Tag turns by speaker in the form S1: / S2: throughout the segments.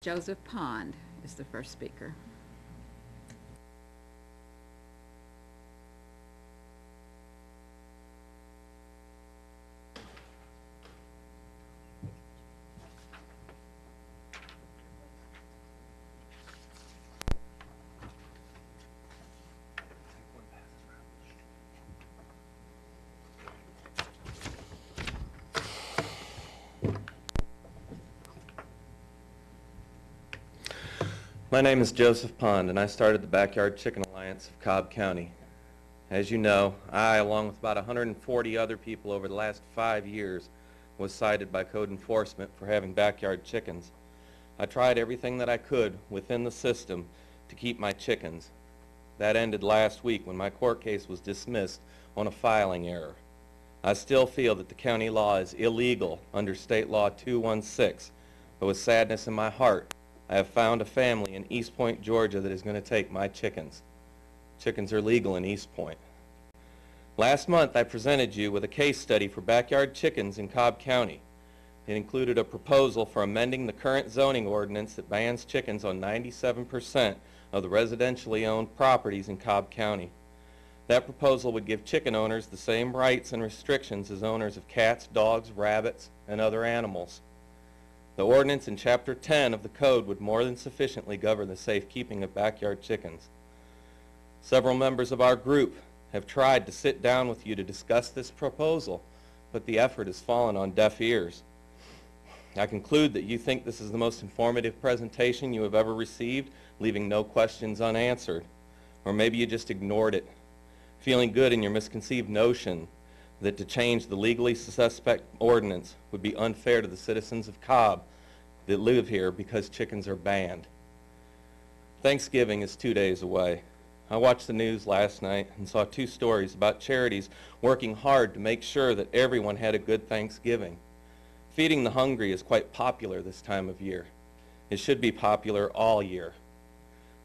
S1: Joseph Pond is the first speaker.
S2: My name is Joseph Pond, and I started the Backyard Chicken Alliance of Cobb County. As you know, I, along with about 140 other people over the last 5 years, was cited by code enforcement for having backyard chickens. I tried everything that I could within the system to keep my chickens. That ended last week when my court case was dismissed on a filing error. I still feel that the county law is illegal under State Law 216, but with sadness in my heart, I have found a family in East Point, Georgia that is going to take my chickens. Chickens are legal in East Point. Last month I presented you with a case study for backyard chickens in Cobb County. It included a proposal for amending the current zoning ordinance that bans chickens on 97% of the residentially owned properties in Cobb County. That proposal would give chicken owners the same rights and restrictions as owners of cats, dogs, rabbits, and other animals. The ordinance in Chapter 10 of the Code would more than sufficiently govern the safekeeping of backyard chickens. Several members of our group have tried to sit down with you to discuss this proposal, but the effort has fallen on deaf ears. I conclude that you think this is the most informative presentation you have ever received, leaving no questions unanswered. Or maybe you just ignored it, feeling good in your misconceived notion that to change the legally suspect ordinance would be unfair to the citizens of Cobb that live here because chickens are banned. Thanksgiving is 2 days away. I watched the news last night and saw 2 stories about charities working hard to make sure that everyone had a good Thanksgiving. Feeding the hungry is quite popular this time of year. It should be popular all year.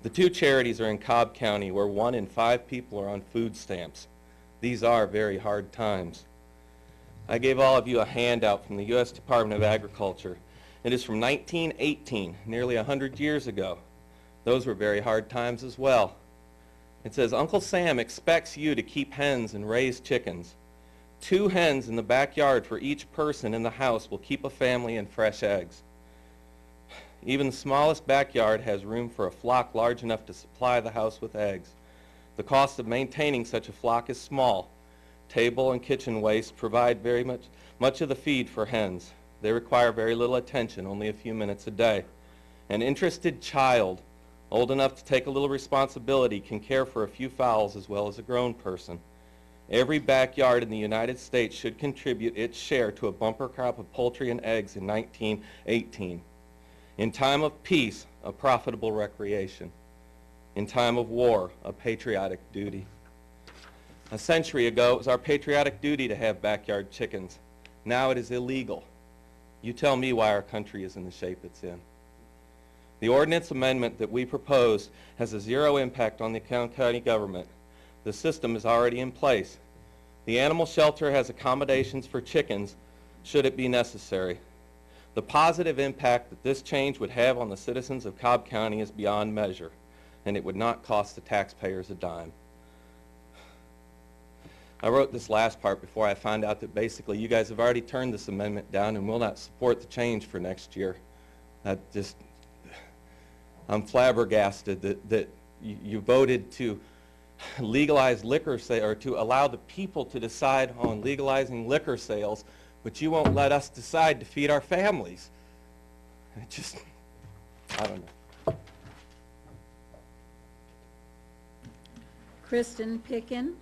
S2: The 2 charities are in Cobb County where 1 in 5 people are on food stamps. These are very hard times. I gave all of you a handout from the U.S. Department of Agriculture. It is from 1918, nearly 100 years ago. Those were very hard times as well. It says, Uncle Sam expects you to keep hens and raise chickens. 2 hens in the backyard for each person in the house will keep a family in fresh eggs. Even the smallest backyard has room for a flock large enough to supply the house with eggs. The cost of maintaining such a flock is small. Table and kitchen waste provide very much of the feed for hens. They require very little attention, only a few minutes a day. An interested child, old enough to take a little responsibility, can care for a few fowls as well as a grown person. Every backyard in the United States should contribute its share to a bumper crop of poultry and eggs in 1918. In time of peace, a profitable recreation. In time of war, a patriotic duty. A century ago, it was our patriotic duty to have backyard chickens. Now it is illegal. You tell me why our country is in the shape it's in. The ordinance amendment that we proposed has a 0 impact on the county government. The system is already in place. The animal shelter has accommodations for chickens should it be necessary. The positive impact that this change would have on the citizens of Cobb County is beyond measure, and it would not cost the taxpayers a dime. I wrote this last part before I found out that basically you guys have already turned this amendment down and will not support the change for next year. I'm flabbergasted that you voted to legalize liquor sales, or to allow the people to decide on legalizing liquor sales, but you won't let us decide to feed our families. I don't know.
S1: Kristen Pickin.